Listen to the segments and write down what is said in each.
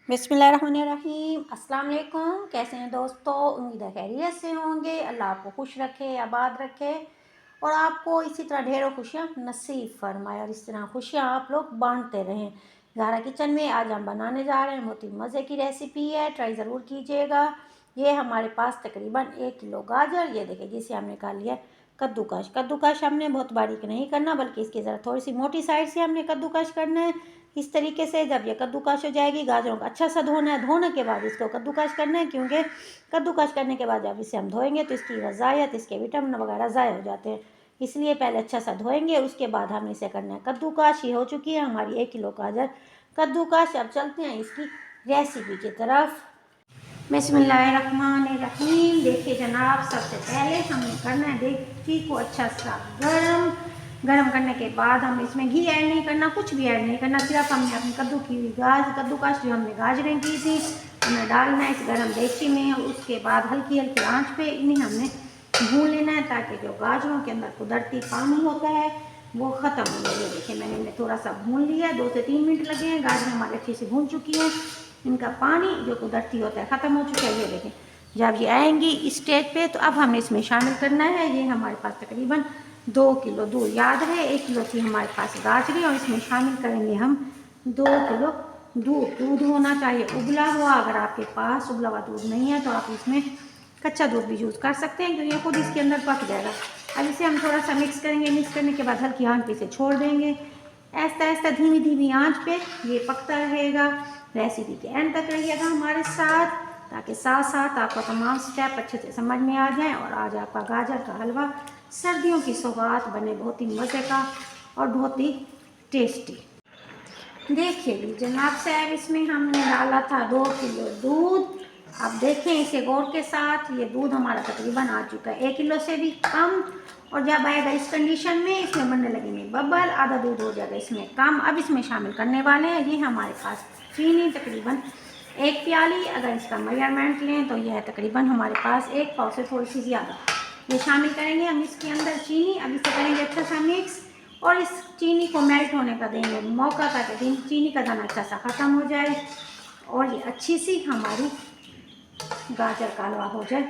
बिस्मिल्लाहिर्रहमानिर्रहीम। अस्सलाम वालेकुम। कैसे हैं दोस्तों? उम्मीद है खैरियत से होंगे। अल्लाह आपको खुश रखे, आबाद रखे और आपको इसी तरह ढेरों खुशियाँ नसीब फरमाए और इस तरह खुशियाँ आप लोग बांटते रहें। ज़ारा किचन में आज हम बनाने जा रहे हैं, बहुत ही मज़े की रेसिपी है, ट्राई ज़रूर कीजिएगा। ये हमारे पास तकरीबन 1 किलो गाजर, ये देखिए जिसे हमने कर लिया कद्दूकश। कद्दूकश हमने बहुत बारीक नहीं करना, बल्कि इसकी ज़रा थोड़ी सी मोटी साइड से हमने कद्दूकश करना है। इस तरीके से जब ये कद्दूकश हो जाएगी, गाजरों को अच्छा सा धोना है, धोने के बाद इसको कद्दूकश करना है, क्योंकि कद्दूकश करने के बाद जब इसे हम धोएंगे तो इसकी ग़िज़ायत, इसके विटामिन वगैरह ज़ाया हो जाते हैं। इसलिए पहले अच्छा सा धोएंगे, उसके बाद हमने इसे करना है कद्दूकश। ये हो चुकी है हमारी 1 किलो गाजर कद्दूकश। अब चलते हैं इसकी रेसिपी की तरफ। बिस्मिल्लाहिर्रहमानिर्रहीम। देखिए जनाब, सबसे पहले हमने करना है देगची को अच्छा सा गरम करने के बाद हम इसमें घी ऐड नहीं करना, कुछ भी ऐड नहीं करना, सिर्फ हमने अपनी कद्दूकश जो हमने गाजरें की थी उन्हें डालना है इस गरम देगची में। उसके बाद हल्की हल्की आंच पे इन्हें हमने भून लेना है, ताकि जो गाजरों के अंदर कुदरती पानी होता है वो ख़त्म हो जाए। देखिए मैंने इन्हें थोड़ा सा भून लिया, 2 से 3 मिनट लगे हैं। गाजरें हमारे अच्छे से भून चुकी हैं, इनका पानी जो कुदरती होता है ख़त्म हो चुका है। ये देखें, जब ये आएंगी इस स्टेज पे तो अब हमने इसमें शामिल करना है, ये हमारे पास तकरीबन 2 किलो दूध, याद है 1 किलो थी हमारे पास गाजरें, और इसमें शामिल करेंगे हम 2 किलो दूध। दूध होना चाहिए उबला हुआ, अगर आपके पास उबला हुआ दूध नहीं है तो आप इसमें कच्चा दूध भी यूज़ कर सकते हैं, क्योंकि ये खुद इसके अंदर पक जाएगा। अब इसे हम थोड़ा सा मिक्स करेंगे, मिक्स करने के बाद हल्की आंच पे इसे छोड़ देंगे। ऐसा ऐसा धीमी धीमी आंच पे ये पकता रहेगा। रेसिपी के एंड तक रहिएगा हमारे साथ, ताकि साथ साथ आपको तमाम स्टेप अच्छे से समझ में आ जाएं और आज आपका गाजर का हलवा सर्दियों की सौगात बने, बहुत ही मज़े का और बहुत ही टेस्टी। देखिए भी जनाब साहब, इसमें हमने डाला था 2 किलो दूध। अब देखें इसे गौर के साथ, ये दूध हमारा तकरीबन आ चुका है 1 किलो से भी कम। और जब आएगा इस कंडीशन में इसमें बनने लगेंगे बबल, आधा दूध हो जाएगा इसमें कम। अब इसमें शामिल करने वाले हैं ये हमारे पास चीनी, तकरीबन 1 प्याली। अगर इसका मेजरमेंट लें तो यह है तकरीबन हमारे पास 1 पाव से थोड़ी सी ज़्यादा। ये शामिल करेंगे हम इसके अंदर चीनी। अब इसे करेंगे अच्छा सा मिक्स और इस चीनी को मेल्ट होने का देंगे मौका, ताकि चीनी का दाना अच्छा सा ख़त्म हो जाए और ये अच्छी सी हमारी गाजर का हलवा हो जाए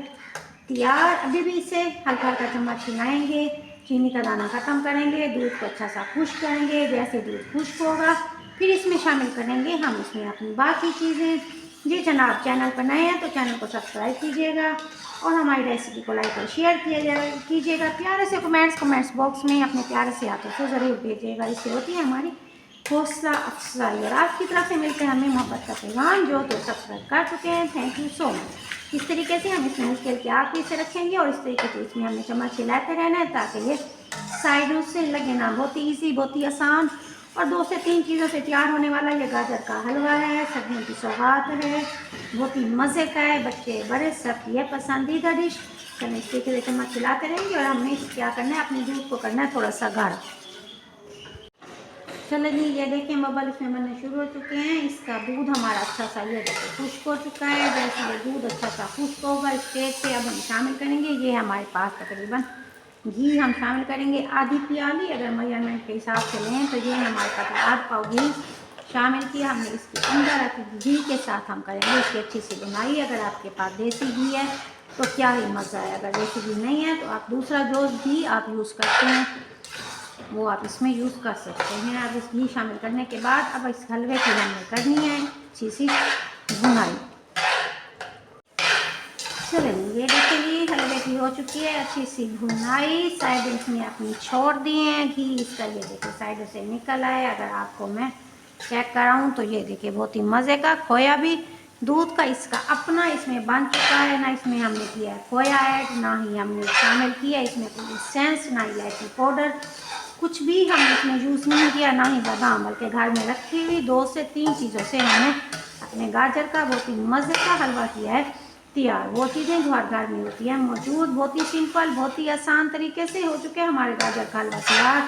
तैयार। अभी भी इसे हल्का हल्का चम्मच हिलाएंगे, चीनी का दाना ख़त्म करेंगे, दूध को अच्छा सा खुश्क करेंगे। जैसे दूध खुश्क होगा फिर इसमें शामिल करेंगे हम इसमें अपनी बाकी चीज़ें। जी जनाब, चैनल पर नए हैं तो चैनल को सब्सक्राइब कीजिएगा और हमारी रेसिपी को लाइक और शेयर कीजिएगा। प्यारे से कमेंट्स बॉक्स में अपने प्यारे से हाथों से ज़रूर भेजिएगा, इससे होती है हमारी हौसला अफजाई। और आपकी तरफ से मिलते हैं हमें मोहब्बत का पैगाम, जो तो सब्सक्राइब कर चुके हैं, थैंक यू सो मच। इस तरीके से हम इसमें हल्के हल्के आग पे इसे रखेंगे और इस तरीके से इसमें हमें चम्मच हिलाते रहना है, ताकि ये साइडों से लगे ना। बहुत ही ईजी, बहुत ही आसान और 2 से 3 चीज़ों से तैयार होने वाला ये गाजर का हलवा है। सर्दियों की सौगात है, बहुत ही मज़े का है, बच्चे बड़े सब ये पसंदीदा डिश। चलें इस तरीके से चम्मच हिलाते रहेंगे और हमने क्या करना है, अपने दूध को करना है थोड़ा सा गाढ़ा। चलो जी, ये देखें बबल इसमें बनने शुरू हो चुके हैं। इसका दूध हमारा अच्छा सा ये देखो खुश्क हो चुका है। जैसे ये दूध अच्छा सा खुश्क होगा इस स्टेज पे अब हम शामिल करेंगे, ये हमारे पास तकरीबन घी हम शामिल करेंगे आधी प्याली। अगर मेजरमेंट के हिसाब से लें तो ये हमारे पास आध पाव घी शामिल किया हमने इसके अंदर। घी के साथ हम करेंगे इसकी अच्छी सी बुनाई। अगर आपके पास देसी घी है तो क्या ही मज़ा है, अगर देसी घी नहीं है तो आप दूसरा जो घी आप यूज़ करते हैं वो आप इसमें यूज़ कर सकते हैं। अब इस घी शामिल करने के बाद अब इस हलवे की हमने करनी है अच्छी सी भुनाई। चलिए ये देखिए हलवे की हो चुकी है अच्छी सी भुनाई। साइड इसमें अपनी छोड़ दिए हैं घी, इसका ये देखिए साइडों से निकल आए। अगर आपको मैं चेक कराऊँ तो ये देखिए बहुत ही मज़े का खोया भी दूध का इसका अपना इसमें बन चुका है। ना इसमें हमने किया है खोया ऐड, ना ही हमने शामिल किया इसमें कोई सेंस, ना इलायची पाउडर, कुछ भी हमने इसमें यूज़ नहीं किया, ना ही बादाम, बल्कि घर में रखी हुई 2 से 3 चीज़ों से हमने अपने गाजर का बहुत ही मज़े का हलवा किया है तैयार। वो चीज़ें जो हर घर में होती हैं मौजूद, बहुत ही सिंपल, बहुत ही आसान तरीके से हो चुके हैं हमारे गाजर का हलवा तैयार।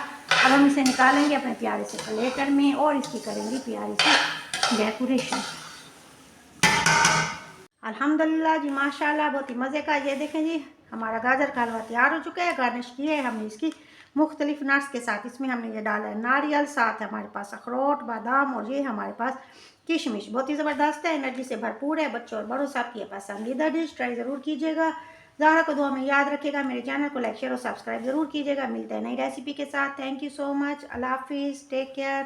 अब हम इसे निकालेंगे अपने प्यारे से प्लेटर में और इसकी करेंगे प्यारी सी डेकोरेशन। अल्हम्दुलिल्लाह जी, माशाल्लाह, बहुत ही मज़े का। ये देखें जी हमारा गाजर का हलवा तैयार हो चुका है। गार्निश की है हमने इसकी मुख्तलिफ नट्स के साथ। इसमें हमने ये डाला है नारियल, साथ हमारे पास अखरोट, बादाम और ये हमारे पास किशमिश बहुत ही ज़बरदस्त है, एनर्जी से भरपूर है। बच्चों और बड़ों से आपकी ये पसंदीदा डिश, ट्राई ज़रूर कीजिएगा। ज़ाहरा को दुआ में याद रखिएगा। मेरे चैनल को लाइक शेयर और सब्सक्राइब ज़रूर कीजिएगा। मिलते हैं नई रेसिपी के साथ। Thank you so much. अल्लाह हाफिज़, टेक केयर।